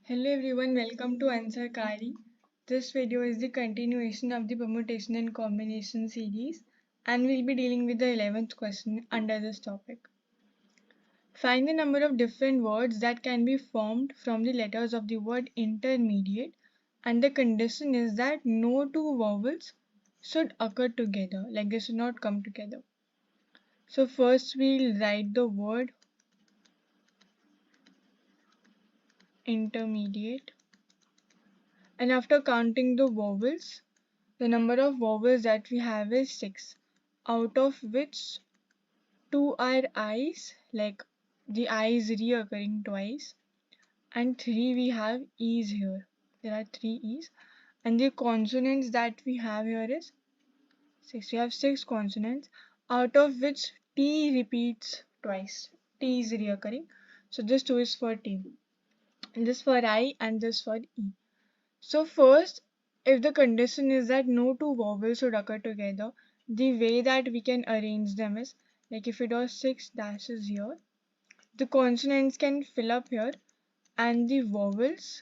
Hello everyone, welcome to Answer Kari. This video is the continuation of the permutation and combination series and we'll be dealing with the 11th question under this topic. Find the number of different words that can be formed from the letters of the word intermediate, and the condition is that no two vowels should occur together, like they should not come together. So first we'll write the word intermediate, and after counting the vowels, the number of vowels that we have is 6, out of which 2 are I's, like the I is reoccurring twice, and 3 we have E's here. There are 3 E's, and the consonants that we have here is 6. We have 6 consonants, out of which T repeats twice. T is reoccurring, so this 2 is for T, and this for I, and this for E. So first, if the condition is that no two vowels should occur together, the way that we can arrange them is, like if it was 6 dashes here, the consonants can fill up here and the vowels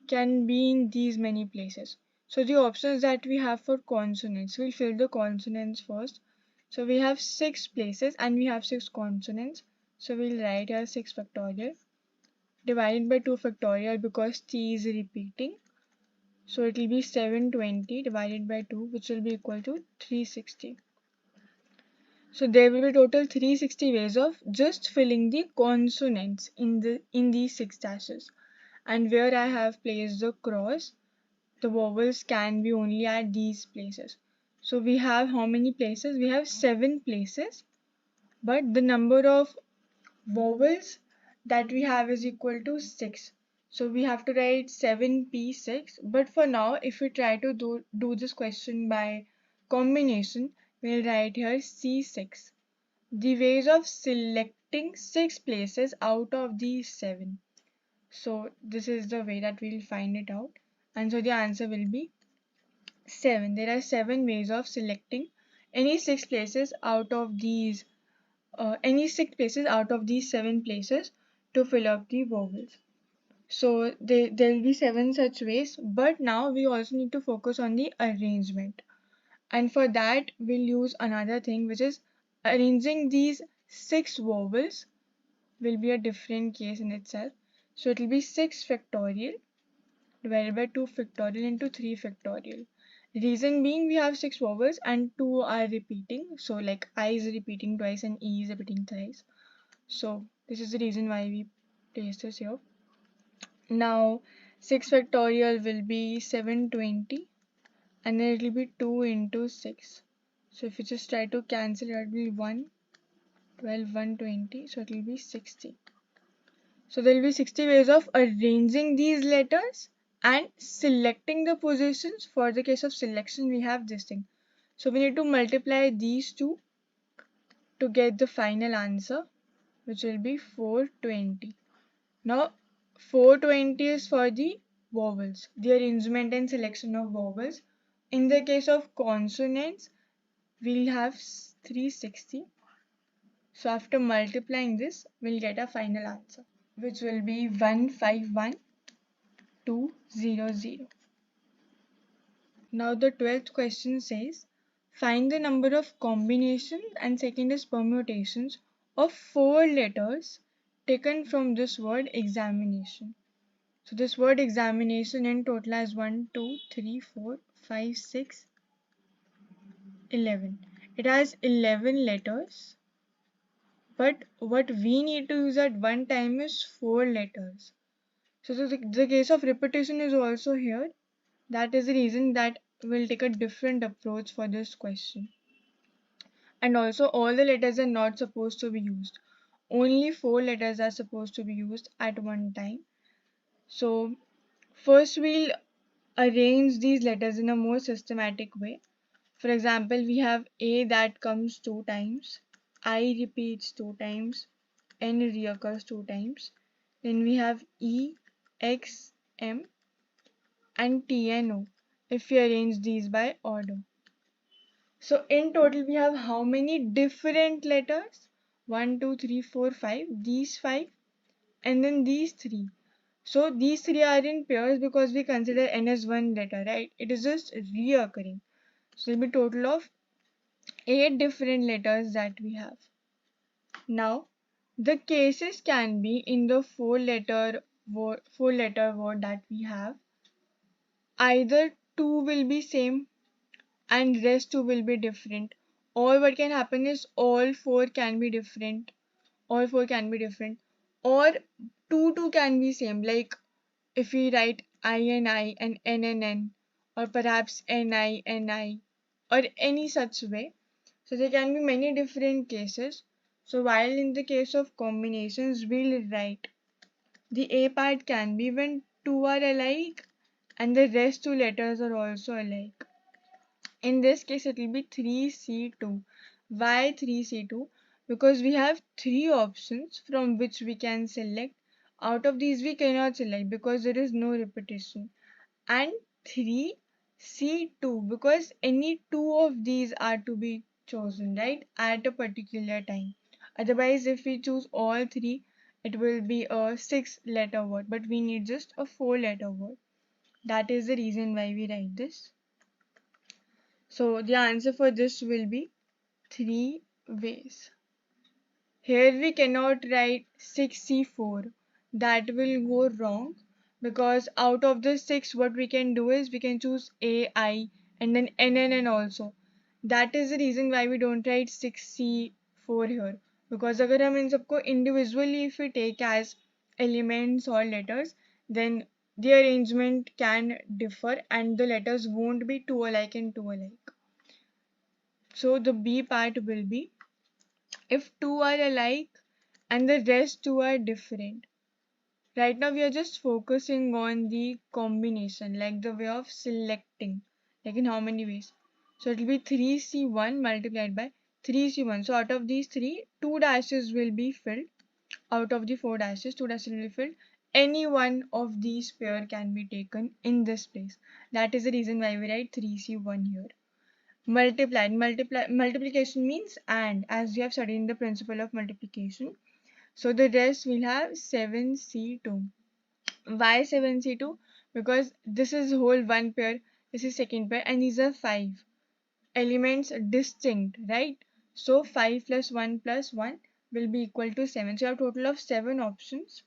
can be in these many places. So the options that we have for consonants, we'll fill the consonants first. So we have 6 places and we have 6 consonants. So we'll write here 6 factorial divided by 2 factorial because T is repeating. So it will be 720 divided by 2, which will be equal to 360. So there will be total 360 ways of just filling the consonants in these 6 dashes. And where I have placed the cross, the vowels can be only at these places. So we have how many places? We have 7 places, but the number of vowels that we have is equal to 6. So we have to write 7p6, but for now if we try to do this question by combination, we'll write here c6. The ways of selecting 6 places out of these 7. So this is the way that we'll find it out, and so the answer will be 7. There are 7 ways of selecting any 6 places out of these any 6 places out of these 7 places to fill up the vowels. So there will be 7 such ways, but now we also need to focus on the arrangement. And for that, we'll use another thing, which is arranging these 6 vowels will be a different case in itself. So it will be 6 factorial divided by 2 factorial into 3 factorial. Reason being, we have 6 vowels and 2 are repeating. So like I is repeating twice and E is repeating thrice. So this is the reason why we place this here. Now 6 factorial will be 720, and then it will be 2 into 6. So if you just try to cancel, it will be 1, 12, 120. So it will be 60. So there will be 60 ways of arranging these letters and selecting the positions. For the case of selection, we have this thing. So we need to multiply these two to get the final answer, which will be 420. Now 420 is for the vowels, the arrangement and selection of vowels. In the case of consonants, we'll have 360. So after multiplying this, we'll get a final answer, which will be 151200. Now the 12th question says, find the number of combinations, and second is permutations, of 4 letters taken from this word examination. So this word examination in total has 1, 2, 3, 4, 5, 6, 11. It has 11 letters, but what we need to use at one time is 4 letters. So the case of repetition is also here. That is the reason that we'll take a different approach for this question. And also all the letters are not supposed to be used. Only 4 letters are supposed to be used at one time. So first we'll arrange these letters in a more systematic way. For example, we have A that comes 2 times, I repeats 2 times, N reoccurs 2 times. Then we have E, X, M, and T and O if we arrange these by order. So in total we have how many different letters? 1, 2, 3, 4, 5. These 5 and then these three. So these three are in pairs because we consider n as one letter, right? It is just reoccurring. So it will be total of 8 different letters that we have. Now the cases can be in the four letter word that we have. Either two will be same and rest two will be different, or what can happen is all four can be different, or two can be same, like if we write I and N, or perhaps Ni, or any such way. So there can be many different cases. So while in the case of combinations, we'll write the A part can be when two are alike and the rest two letters are also alike. In this case, it will be 3C2. Why 3C2? Because we have three options from which we can select. Out of these, we cannot select because there is no repetition. And 3C2 because any two of these are to be chosen, right, at a particular time. Otherwise, if we choose all three, it will be a 6-letter word, but we need just a 4-letter word. That is the reason why we write this. So the answer for this will be 3 ways. Here we cannot write 6C4. That will go wrong because out of the 6 what we can do is we can choose A, I and then N also. That is the reason why we don't write 6C4 here. Because अगर हम इन सबको individually if we take as elements or letters, then the arrangement can differ and the letters won't be two alike and two alike. So the B part will be if two are alike and the rest two are different. Right now we are just focusing on the combination, like the way of selecting, like in how many ways. So it will be 3C1 multiplied by 3C1. So out of these three, two dashes will be filled. Out of the four dashes, two dashes will be filled. Any one of these pair can be taken in this place. That is the reason why we write 3C1 here. Multiplication means and, as we have studied in the principle of multiplication. So the rest will have 7C2. Why 7C2? Because this is whole one pair, this is second pair, and these are 5 elements distinct, right? So 5 plus 1 plus 1 will be equal to 7. So you have a total of 7 options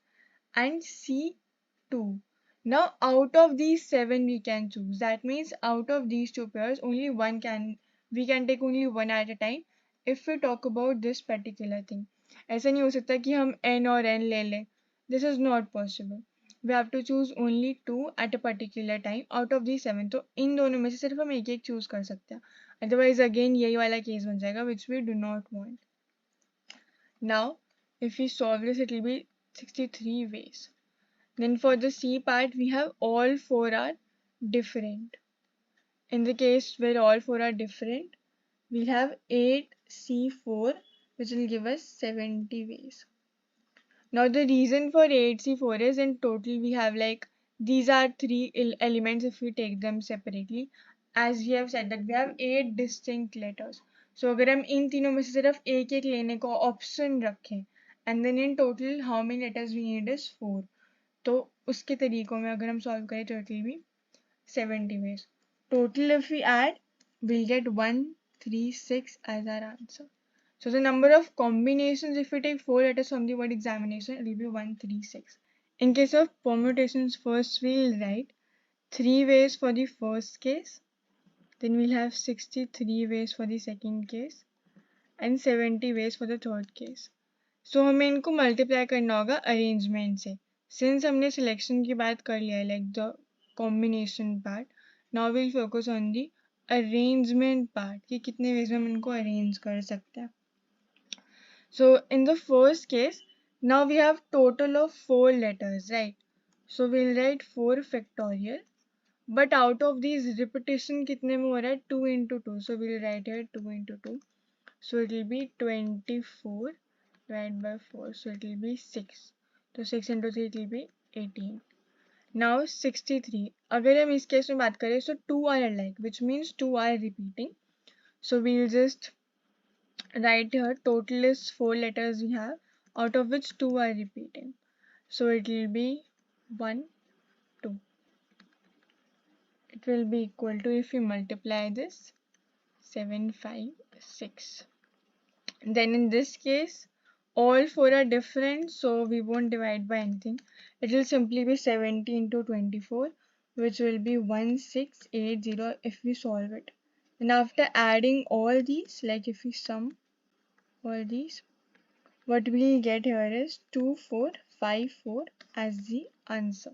and C2. Now out of these 7 we can choose. That means out of these two pairs only we can take only one at a time if we talk about this particular thing. ऐसा नहीं हो सकता कि हम n और n ले लें. This is not possible. We have to choose only two at a particular time out of these 7. तो इन दोनों में से सिर्फ हम एक एक choose कर सकते हैं. Otherwise again यही वाला case बन जाएगा which we do not want. Now if we solve this it will be 63 ways. Then for the C part, we have all four are different. In the case where all four are different, we'll have 8C4, which will give us 70 ways. Now the reason for 8C4 is in total we have like, these are three elements if we take them separately. As we have said that we have 8 distinct letters. So अगर हम इन तीनों में से सिर्फ एक एक लेने को option रखें, and then in total how many letters we need is 4. तो उसके तरीकों में अगर हम सॉल्व करें तो it will be 70 ways. Total if we add, we'll get 136 as our answer. So the number of combinations if we take 4 letters from the word examination, it will be 136. In case of permutations, first we'll write 3 ways for the first case, then we'll have 63 ways for the second case and 70 ways for the third case. So हमें इनको multiply करना होगा arrangement से. Since हमने selection की बात कर लिया है, like the combination part, now will focus on the arrangement part कि कितने वेज में हम इनको अरेंज कर सकते हैं. So in the first case now we have total of 4 letters, right? So will write 4 factorial, but out of this repetition कितने में हो रहा है? 2 into 2. So will write here 2 into 2. So it will be 24 divided by 4. So it will be 6. So 6 into 3 it will be 18. Now 63. अगर हम इस case में बात करें so 2 are alike, which means 2 are repeating. So we'll just write here total is 4 letters we have, out of which 2 are repeating. So it will be 1, 2. It will be equal to, if we multiply this, 7, 5, 6. Then in this case, all 4 are different, so we won't divide by anything. It will simply be 70 into 24, which will be 1680 if we solve it. And after adding all these, like if we sum all these, what we'll get here is 2454 as the answer.